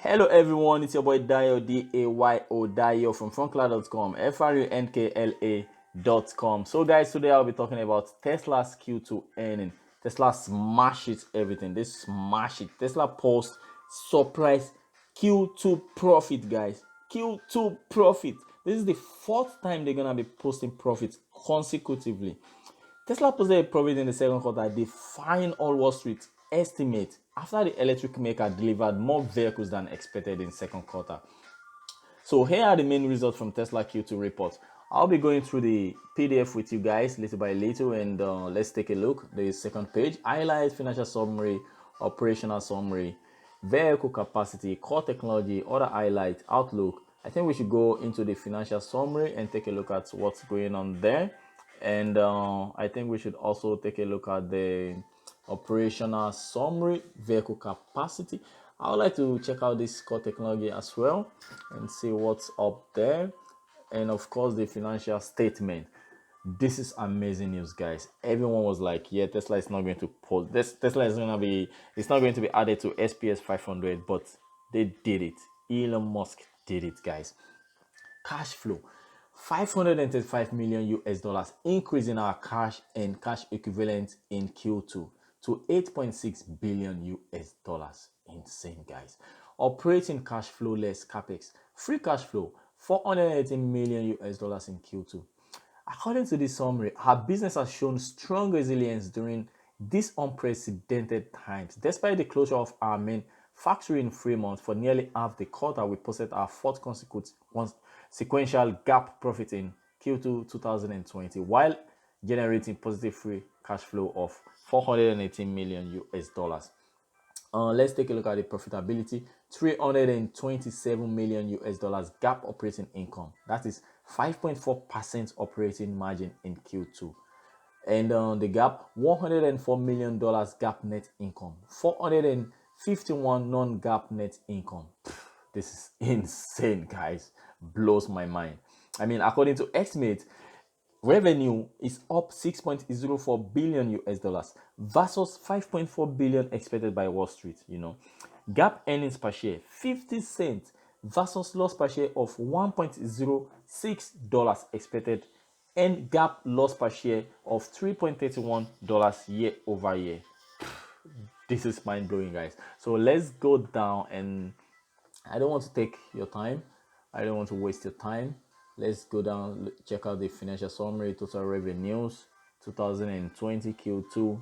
Hello everyone, it's your boy Dio, D-A-Y-O, Dio from Frontcloud.com, F-R-U-N-K-L-A.com. So guys, today I'll be talking about Tesla's Q2 earning. Tesla smash it everything. They smash it. Tesla post surprise Q2 profit, guys. Q2 profit. This is the fourth time they're gonna be posting profits consecutively. Tesla posted a profit in the second quarter, defying all Wall Street estimates after the electric maker delivered more vehicles than expected in second quarter. So here are the main results from Tesla Q2 report. I'll be going through the PDF with you guys little by little, and let's take a look. The second page, highlights, financial summary, operational summary, vehicle capacity, core technology, other highlights, outlook. I think we should go into the financial summary and take a look at what's going on there. And I think we should also take a look at the operational summary, vehicle capacity. I would like to check out this core technology as well and see what's up there. And of course, the financial statement. This is amazing news, guys. Everyone was like, yeah, Tesla is not going to pull this. Tesla is going to be, it's not going to be added to SPS 500, but they did it. Elon Musk did it, guys. Cash flow, 535 million US dollars, increase in our cash and cash equivalent in Q2 to 8.6 billion US dollars. Insane, guys. Operating cash flow less capex, free cash flow, 418 million US dollars in Q2. According to this summary, our business has shown strong resilience during these unprecedented times. Despite the closure of our main factory in Fremont for nearly half the quarter, we posted our fourth consecutive sequential GAAP profit in Q2 2020, while generating positive free cash flow of 418 million US dollars. Let's take a look at the profitability. 327 million US dollars GAAP operating income. That is 5.4% operating margin in Q2. And the GAAP, $104 million GAAP net income, 451 non-GAAP net income. This is insane, guys. Blows my mind. I mean, according to estimates, revenue is up 6.04 billion US dollars versus 5.4 billion expected by Wall Street. GAAP earnings per share 50 cents versus loss per share of $1.06 expected, and GAAP loss per share of $3.31 year over year. This is mind blowing, guys. So let's go down, and I don't want to take your time. I don't want to waste your time. Let's go down, check out the financial summary, total revenues, 2020 Q2.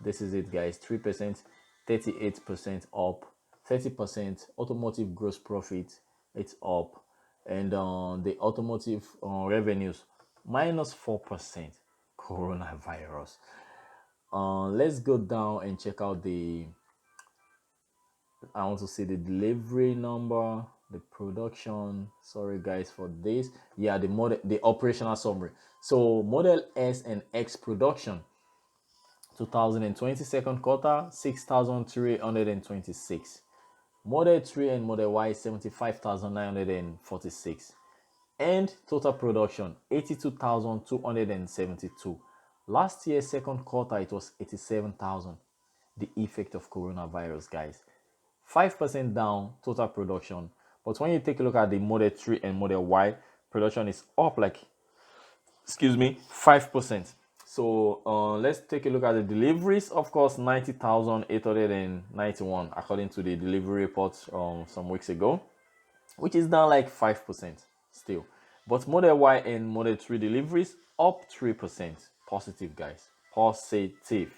This is it, guys. 3%, 38% up, 30% automotive gross profit, it's up. And the automotive revenues, minus 4%, coronavirus. Let's go down and check out I want to see the delivery number, the production. Sorry guys for this. Yeah, the operational summary. So Model S and X production, 2020 second quarter, 6,326. Model 3 and Model Y, 75,946. And total production, 82,272. Last year second quarter, it was 87,000. The effect of coronavirus, guys. 5% down total production. But when you take a look at the Model 3 and Model Y, production is up 5%. So let's take a look at the deliveries. Of course, 90,891 according to the delivery report some weeks ago, which is down 5% still. But Model Y and Model 3 deliveries up 3%. Positive, guys. Positive.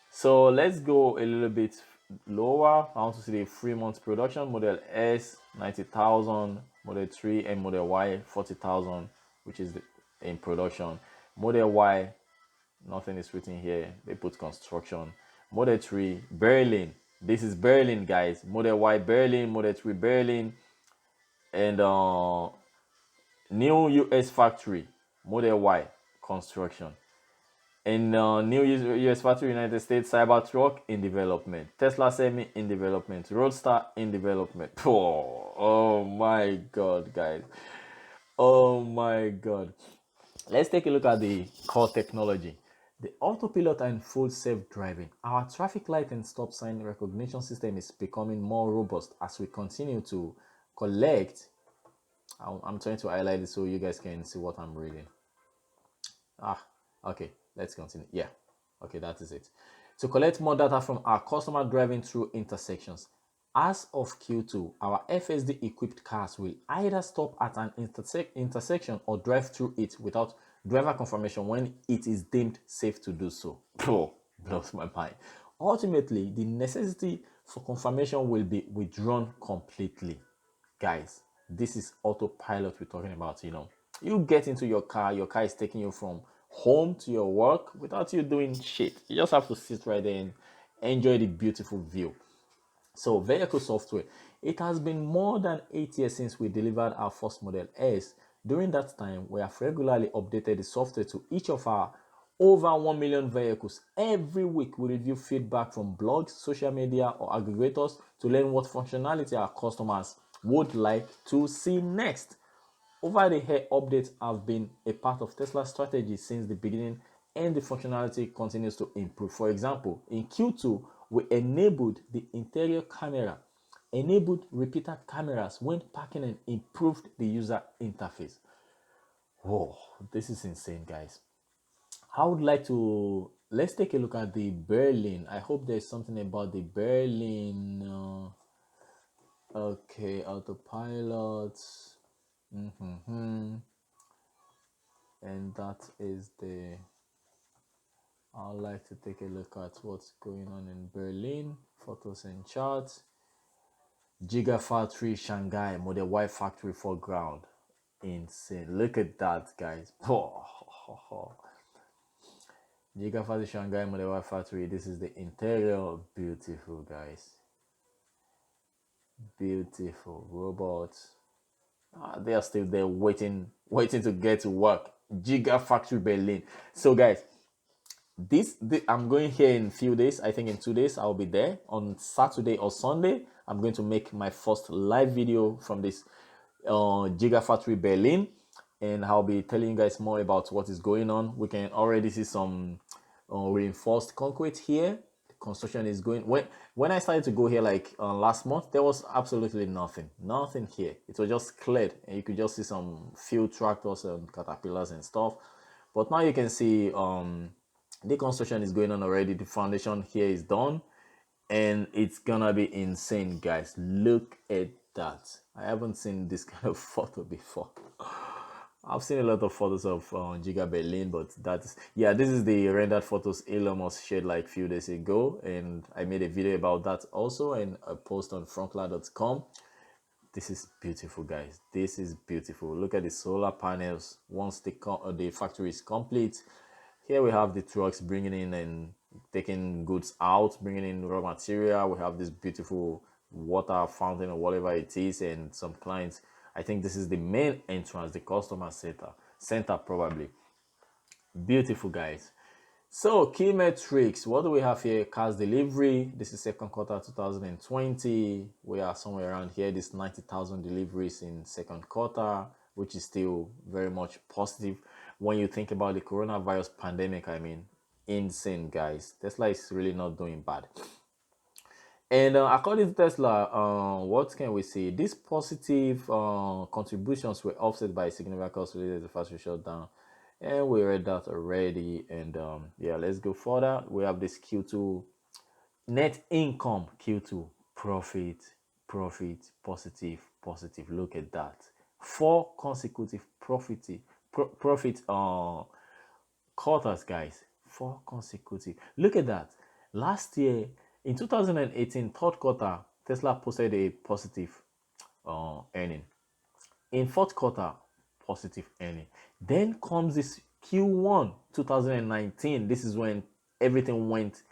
So let's go a little bit lower. I want to see the Fremont production. Model S, 90,000. Model 3 and Model Y, 40,000, which is in production. Model Y, nothing is written here. They put construction. Model 3, Berlin. This is Berlin, guys. Model Y, Berlin. Model 3, Berlin. And new US factory. Model Y, construction. In new US factory, United States, Cybertruck in development, Tesla Semi in development, Roadster in development. Oh my God, guys. Oh my God. Let's take a look at the core technology. The autopilot and full self-driving. Our traffic light and stop sign recognition system is becoming more robust as we continue to collect. I'm trying to highlight it so you guys can see what I'm reading. Okay, let's continue. Yeah, okay, that is it. To collect more data from our customer driving through intersections. As of Q2, our FSD equipped cars will either stop at an intersection or drive through it without driver confirmation when it is deemed safe to do so. Blows my mind. Ultimately, the necessity for confirmation will be withdrawn completely. Guys, this is autopilot we're talking about. You get into your car is taking you from home to your work without you doing shit. You just have to sit right there and enjoy the beautiful view. So vehicle software. It has been more than 8 years since we delivered our first Model S. During that time, we have regularly updated the software to each of our over 1 million vehicles. Every week, we review feedback from blogs, social media, or aggregators to learn what functionality our customers would like to see next. Over-the-air updates have been a part of Tesla's strategy since the beginning, and the functionality continues to improve. For example, in Q2, we enabled the interior camera, enabled repeater cameras when parking, and improved the user interface. Whoa, this is insane, guys. I would like to let's take a look at the Berlin. I hope there's something about the Berlin. Okay, autopilot. And that is the I'd like to take a look at what's going on in Berlin. Photos and charts. Gigafactory Shanghai, Model Y factory foreground. Insane. Look at that, guys. Gigafactory Shanghai, Model Y factory. This is the interior. Beautiful, guys. Beautiful robots. They are still there waiting to get to work. Gigafactory Berlin. So, guys, I'm going here in a few days. I think in 2 days I'll be there. On Saturday or Sunday, I'm going to make my first live video from this Gigafactory Berlin, and I'll be telling you guys more about what is going on. We can already see some reinforced concrete here. The construction is going. When I started to go here like last month, there was absolutely nothing here. It was just cleared, and you could just see some few tractors and caterpillars and stuff. But now you can see the construction is going on already. The foundation here is done, and it's gonna be insane, guys. Look at that. I haven't seen this kind of photo before. I've seen a lot of photos of Giga Berlin, but this is the rendered photos Elon Musk shared like a few days ago, and I made a video about that also, and a post on frontline.com. This is beautiful, guys. This is beautiful. Look at the solar panels. Once the factory is complete, here we have the trucks bringing in and taking goods out, bringing in raw material. We have this beautiful water fountain or whatever it is, and some clients. I think this is the main entrance, the customer center probably. Beautiful, guys. So key metrics. What do we have here? Cars delivery. This is second quarter 2020. We are somewhere around here. This 90,000 deliveries in second quarter, which is still very much positive. When you think about the coronavirus pandemic, I mean, insane, guys. Tesla is really not doing bad. And according to Tesla, what can we see? These positive contributions were offset by significant costs related to the factory shutdown. And we read that already. And let's go further. We have this Q2 net income, Q2 profit, positive. Look at that. 4 consecutive profit quarters, guys. 4 consecutive. Look at that. Last year, in 2018, third quarter, Tesla posted a positive earning. In fourth quarter, positive earning. Then comes this Q1 2019. This is when everything went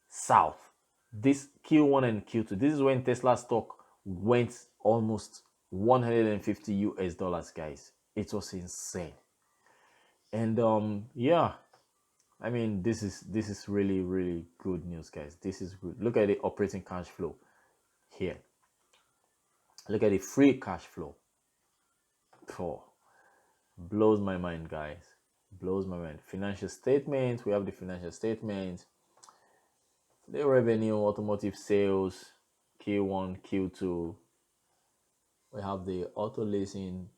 south. This Q1 and Q2. This is when Tesla stock went almost 150 US dollars, guys. It was insane. And I mean, this is really, really good news, guys. This is good. Look at the operating cash flow here. Look at the free cash flow. Blows my mind, guys. Blows my mind. Financial statement. We have the financial statement. The revenue, automotive sales, Q1, Q2. We have the auto leasing,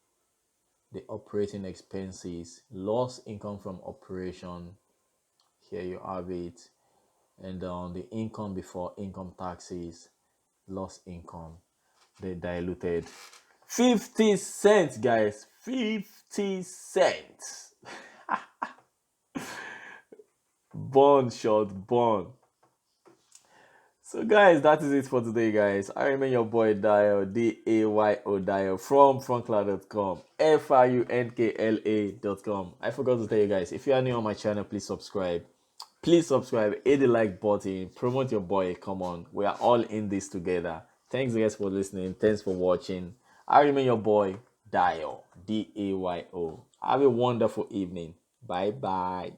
the operating expenses, loss income from operation. Here you have it. And the income before income taxes, lost income, the diluted 50 cents, guys. 50 cents. Bond short, bond. So, guys, that is it for today, guys. I remain your boy Dio, Dayo Dio from frontcloud.com, FRUNKLA.com. I forgot to tell you guys, if you are new on my channel, please subscribe. Please subscribe, hit the like button, promote your boy. Come on, we are all in this together. Thanks, guys, for listening. Thanks for watching. I remain your boy Dio, Dayo. Have a wonderful evening. Bye bye.